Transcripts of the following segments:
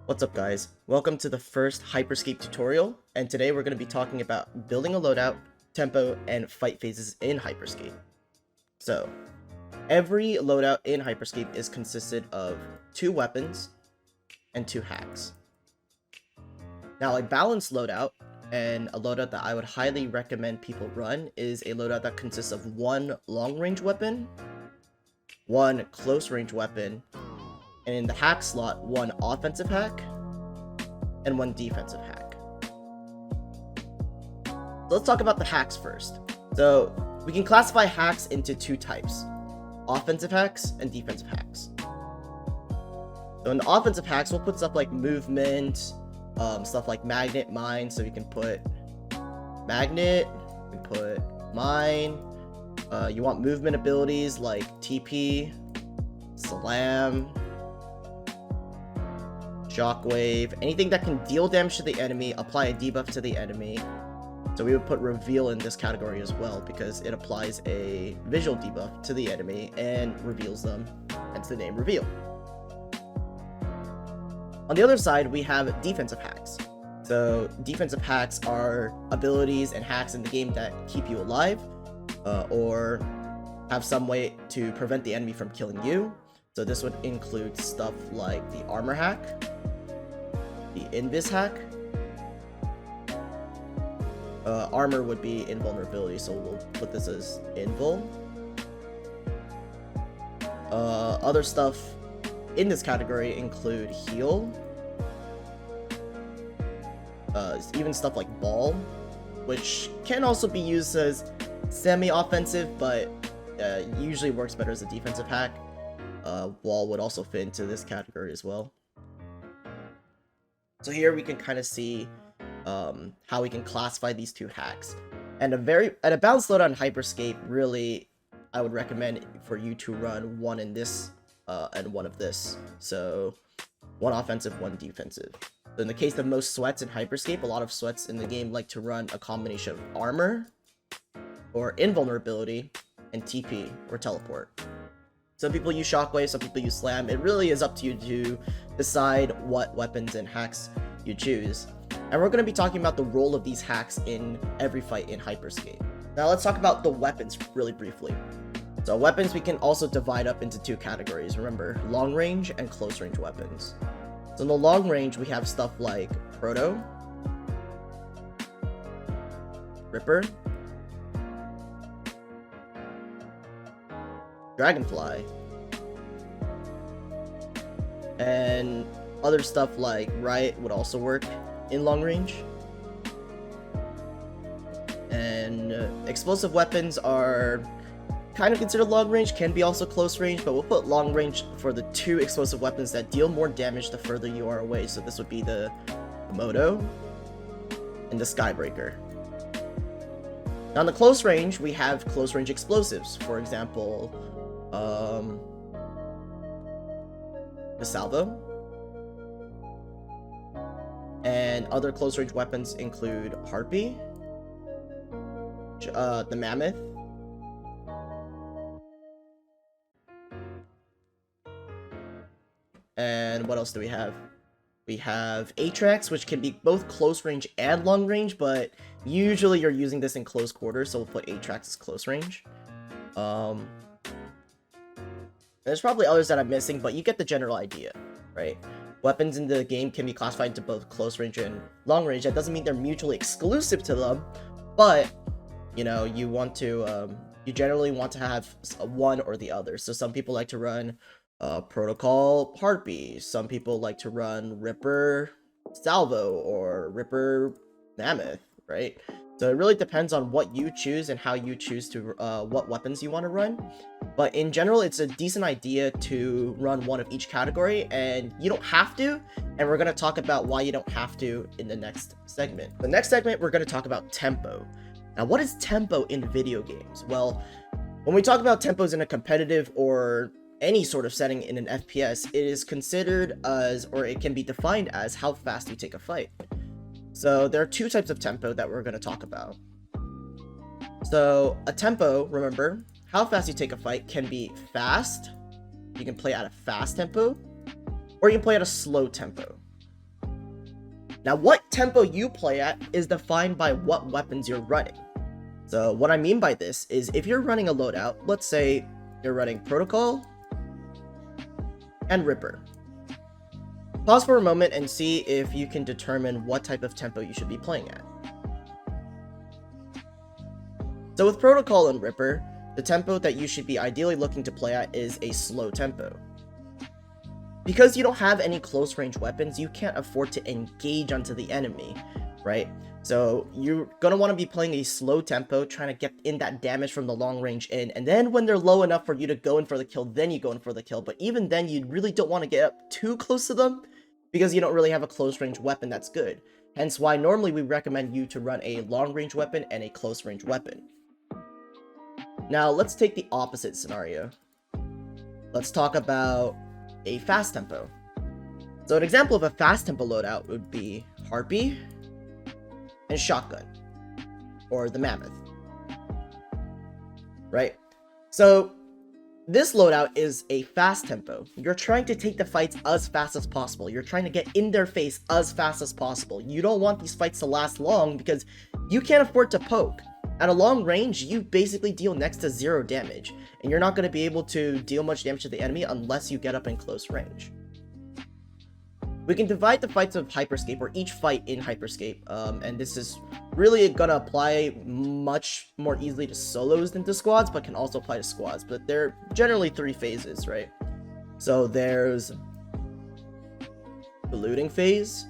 What's up guys, welcome to the first Hyperscape tutorial, and today we're going to be talking about building a loadout, tempo, and fight phases in Hyperscape. So, every loadout in Hyperscape is consisted of 2 weapons and 2 hacks. Now a balanced loadout, and a loadout that I would highly recommend people run, is a loadout that consists of 1 long-range weapon, 1 close-range weapon, and in the hack slot, 1 offensive hack, and 1 defensive hack. So let's talk about the hacks first. So we can classify hacks into 2 types, offensive hacks and defensive hacks. So in the offensive hacks, we'll put stuff like movement, stuff like magnet, mine, so we can put magnet, we can put mine, you want movement abilities like TP, slam, shockwave, anything that can deal damage to the enemy, apply a debuff to the enemy. So we would put reveal in this category as well, because it applies a visual debuff to the enemy and reveals them, hence the name reveal. On the other side, we have defensive hacks. So defensive hacks are abilities and hacks in the game that keep you alive, or have some way to prevent the enemy from killing you. So this would include stuff like the armor hack, the invis hack. Armor would be invulnerability, so we'll put this as invul. Other stuff in this category include heal, even stuff like ball, which can also be used as semi-offensive, but usually works better as a defensive hack. Wall would also fit into this category as well. So here we can kind of see how we can classify these 2 hacks. And a balanced loadout in Hyperscape, really, I would recommend for you to run 1 in this and 1 of this. So 1 offensive, 1 defensive. So in the case of most sweats in Hyperscape, a lot of sweats in the game like to run a combination of armor or invulnerability and TP or teleport. Some people use shockwave, some people use slam. It really is up to you to decide what weapons and hacks you choose. And we're going to be talking about the role of these hacks in every fight in Hyperscape. Now let's talk about the weapons really briefly. So weapons we can also divide up into 2 categories. Remember, long range and close range weapons. So in the long range, we have stuff like Proto, Ripper, Dragonfly, and other stuff like Riot would also work in long range. And explosive weapons are kind of considered long range, can be also close range, but we'll put long range for the 2 explosive weapons that deal more damage the further you are away. So this would be the Moto and the Skybreaker. Now in the close range, we have close range explosives. For example, the Salvo. And other close range weapons include Harpy, the Mammoth, and what else do we have? We have Atrax, which can be both close range and long range, but usually you're using this in close quarters, so we'll put Atrax as close range. There's probably others that I'm missing, but you get the general idea, right? Weapons in the game can be classified into both close range and long range. That doesn't mean they're mutually exclusive to them, but you know, you generally want to have one or the other. So some people like to run Protocol Harpy, some people like to run Ripper Salvo or Ripper Mammoth, right? So it really depends on what you choose and how you choose to what weapons you want to run. But in general, it's a decent idea to run 1 of each category, and you don't have to, and we're going to talk about why you don't have to in the next segment. The next segment, we're going to talk about tempo. Now, what is tempo in video games? Well, when we talk about tempos in a competitive or any sort of setting in an FPS, it is considered as, or it can be defined as, how fast you take a fight. So there are 2 types of tempo that we're going to talk about. So a tempo, remember, how fast you take a fight can be fast. You can play at a fast tempo, or you can play at a slow tempo. Now, what tempo you play at is defined by what weapons you're running. So what I mean by this is if you're running a loadout, let's say you're running Protocol and Ripper. Pause for a moment and see if you can determine what type of tempo you should be playing at. So with Protocol and Ripper, the tempo that you should be ideally looking to play at is a slow tempo. Because you don't have any close range weapons, you can't afford to engage onto the enemy, right? So you're going to want to be playing a slow tempo, trying to get in that damage from the long range in, and then when they're low enough for you to go in for the kill, then you go in for the kill. But even then, you really don't want to get up too close to them, because you don't really have a close range weapon that's good. Hence why normally we recommend you to run a long range weapon and a close range weapon. Now let's take the opposite scenario. Let's talk about a fast tempo. So an example of a fast tempo loadout would be Harpy and Shotgun, or the Mammoth, right? So this loadout is a fast tempo. You're trying to take the fights as fast as possible. You're trying to get in their face as fast as possible. You don't want these fights to last long because you can't afford to poke. At a long range, you basically deal next to 0 damage, and you're not going to be able to deal much damage to the enemy unless you get up in close range. We can divide the fights of Hyperscape, or each fight in Hyperscape, and this is really going to apply much more easily to solos than to squads, but can also apply to squads, but they're generally 3 phases, right? So there's the looting phase.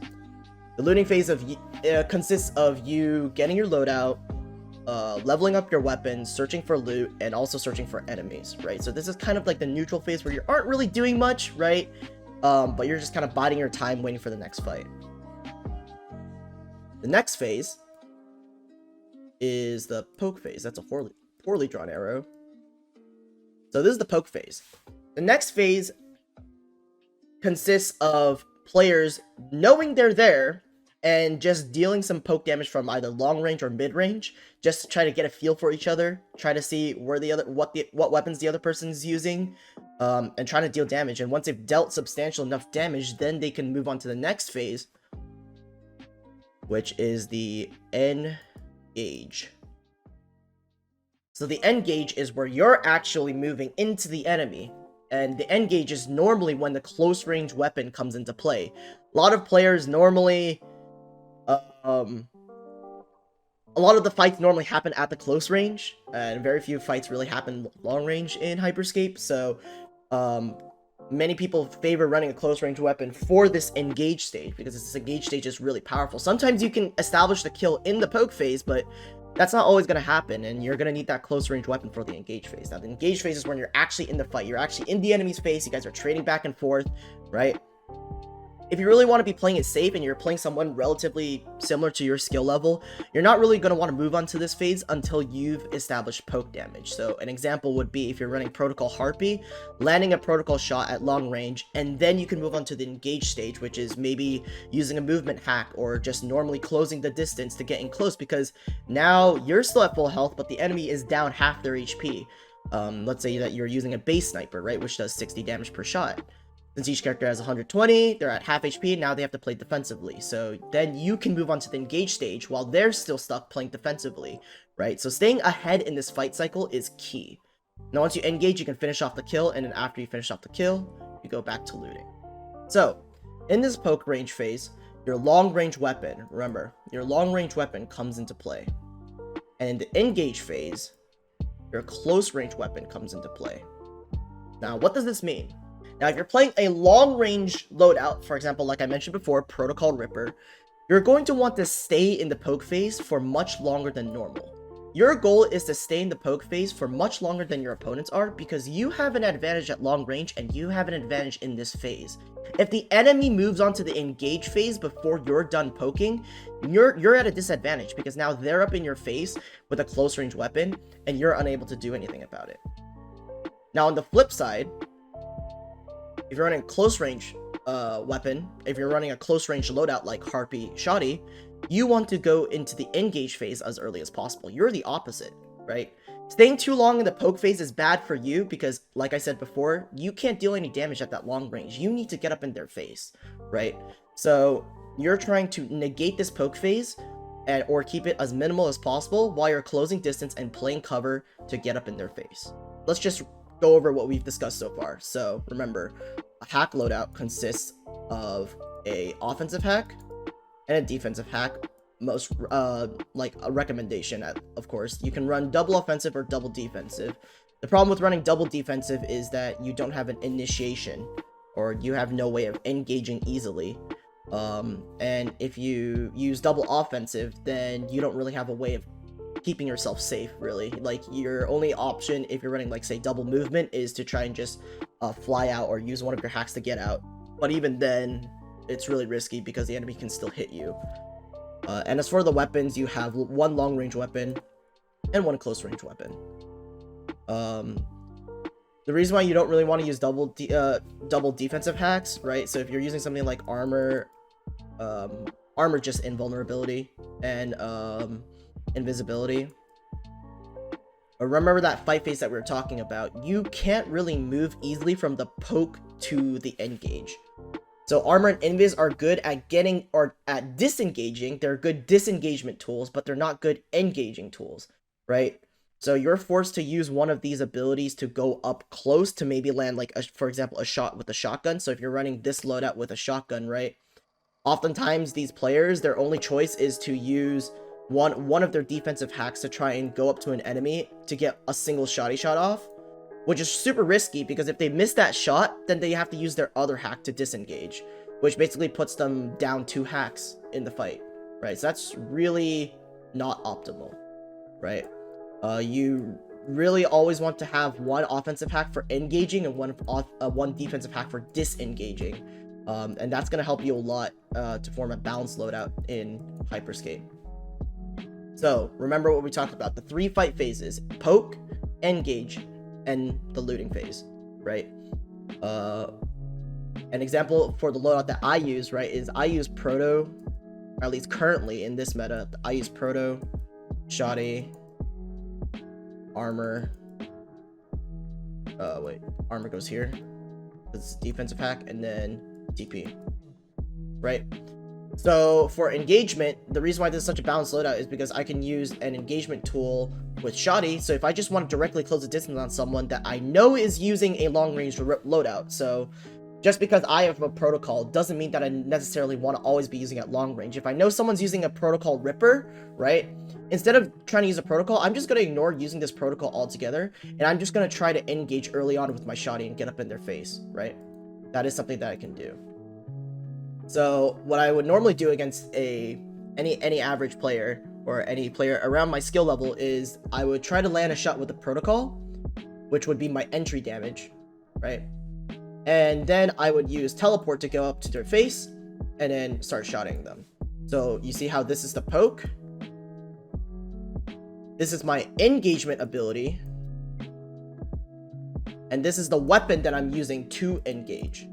The looting phase consists of you getting your loadout, leveling up your weapons, searching for loot, and also searching for enemies, right? So this is kind of like the neutral phase where you aren't really doing much, right? But you're just kind of biding your time waiting for the next fight. The next phase is the poke phase. That's a poorly drawn arrow. So this is the poke phase. The next phase consists of players knowing they're there and just dealing some poke damage from either long range or mid range, just to try to get a feel for each other, try to see where what weapons the other person's using, and trying to deal damage. And once they've dealt substantial enough damage, then they can move on to the next phase, which is the engage. So the engage is where you're actually moving into the enemy, and the engage is normally when the close range weapon comes into play. A lot of players normally a lot of the fights normally happen at the close range, and very few fights really happen long range in Hyperscape, so many people favor running a close range weapon for this engage stage, because this engage stage is really powerful. Sometimes you can establish the kill in the poke phase, but that's not always going to happen, and you're going to need that close range weapon for the engage phase. Now, the engage phase is when you're actually in the fight. You're actually in the enemy's face. You guys are trading back and forth, right? If you really want to be playing it safe and you're playing someone relatively similar to your skill level, you're not really going to want to move on to this phase until you've established poke damage. So an example would be if you're running Protocol Harpy, landing a Protocol shot at long range, and then you can move on to the engage stage, which is maybe using a movement hack or just normally closing the distance to get in close, because now you're still at full health, but the enemy is down half their HP. Let's say that you're using a base sniper, right, which does 60 damage per shot. Since each character has 120, they're at half HP, now they have to play defensively. So then you can move on to the engage stage while they're still stuck playing defensively, right? So staying ahead in this fight cycle is key. Now once you engage, you can finish off the kill, and then after you finish off the kill, you go back to looting. So, in this poke range phase, your long range weapon, remember, your long range weapon comes into play. And in the engage phase, your close range weapon comes into play. Now, what does this mean? Now, if you're playing a long-range loadout, for example, like I mentioned before, Protocol Ripper, you're going to want to stay in the poke phase for much longer than normal. Your goal is to stay in the poke phase for much longer than your opponents are, because you have an advantage at long range and you have an advantage in this phase. If the enemy moves on to the engage phase before you're done poking, you're at a disadvantage, because now they're up in your face with a close range weapon and you're unable to do anything about it. Now, on the flip side, if you're running a close range weapon, if you're running a close range loadout like Harpy, Shoddy, you want to go into the engage phase as early as possible. You're the opposite, right? Staying too long in the poke phase is bad for you because, like I said before, you can't deal any damage at that long range. You need to get up in their face, right? So you're trying to negate this poke phase or keep it as minimal as possible while you're closing distance and playing cover to get up in their face. Let's just go over what we've discussed so far. So remember, a hack loadout consists of a offensive hack and a defensive hack. Most like a recommendation, of course, you can run double offensive or double defensive. The problem with running double defensive is that you don't have an initiation, or you have no way of engaging easily. And if you use double offensive, then you don't really have a way of keeping yourself safe, really. Like, your only option if you're running, like, say, double movement is to try and just fly out or use one of your hacks to get out. But even then, it's really risky because the enemy can still hit you. And as for the weapons, you have one long-range weapon and one close-range weapon. The reason why you don't really want to use double defensive hacks, right? So if you're using something like armor just invulnerability and invisibility. But remember that fight phase that we were talking about. You can't really move easily from the poke to the engage. So armor and invis are good at getting or at disengaging. They're good disengagement tools, but they're not good engaging tools, right? So you're forced to use one of these abilities to go up close to maybe land, like, for example, a shot with a shotgun. So if you're running this loadout with a shotgun, right? Oftentimes these players, their only choice is to use one of their defensive hacks to try and go up to an enemy to get a single shot off. Which is super risky, because if they miss that shot, then they have to use their other hack to disengage, which basically puts them down 2 hacks in the fight, right? So that's really not optimal, right? You really always want to have one offensive hack for engaging and one defensive hack for disengaging, and that's going to help you a lot to form a balanced loadout in Hyperscape. So remember what we talked about: the 3 fight phases: poke, engage, and the looting phase, right? An example for the loadout that I use, right, is I use Proto, or at least currently in this meta, I use Proto, Shoddy, Armor. Armor goes here. This is defensive hack, and then TP, right? So for engagement, the reason why this is such a balanced loadout is because I can use an engagement tool with Shoddy. So if I just want to directly close the distance on someone that I know is using a long-range loadout, so just because I have a protocol doesn't mean that I necessarily want to always be using at long range. If I know someone's using a protocol Ripper, right, instead of trying to use a protocol, I'm just going to ignore using this protocol altogether, and I'm just going to try to engage early on with my Shoddy and get up in their face, right? That is something that I can do. So what I would normally do against any average player or any player around my skill level is I would try to land a shot with the protocol, which would be my entry damage, right? And then I would use teleport to go up to their face and then start shotting them. So you see how this is the poke. This is my engagement ability. And this is the weapon that I'm using to engage.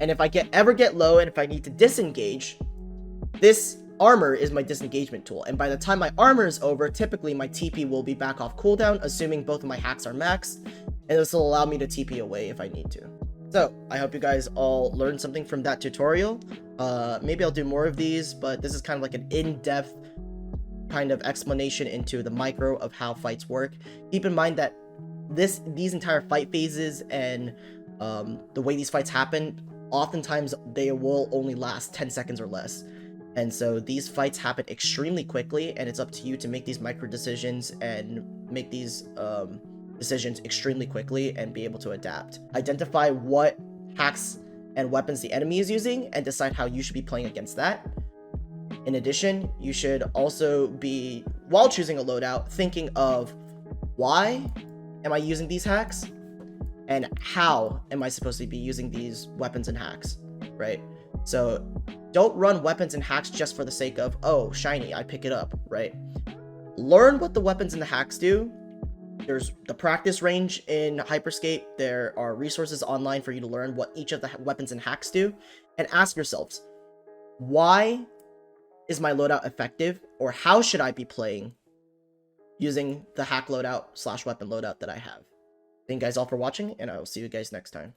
And if I ever get low and if I need to disengage, this armor is my disengagement tool. And by the time my armor is over, typically my TP will be back off cooldown, assuming both of my hacks are maxed. And this will allow me to TP away if I need to. So I hope you guys all learned something from that tutorial. Maybe I'll do more of these, but this is kind of like an in-depth kind of explanation into the micro of how fights work. Keep in mind that these entire fight phases and the way these fights happen, oftentimes they will only last 10 seconds or less. And so these fights happen extremely quickly, and it's up to you to make these micro decisions and make these decisions extremely quickly and be able to adapt. Identify what hacks and weapons the enemy is using and decide how you should be playing against that. In addition, you should also be, while choosing a loadout, thinking of why am I using these hacks and how am I supposed to be using these weapons and hacks, right? So don't run weapons and hacks just for the sake of, oh, shiny, I pick it up, right? Learn what the weapons and the hacks do. There's the practice range in Hyperscape. There are resources online for you to learn what each of the weapons and hacks do. And ask yourselves, why is my loadout effective? Or how should I be playing using the hack loadout / weapon loadout that I have. Thank you guys all for watching, and I will see you guys next time.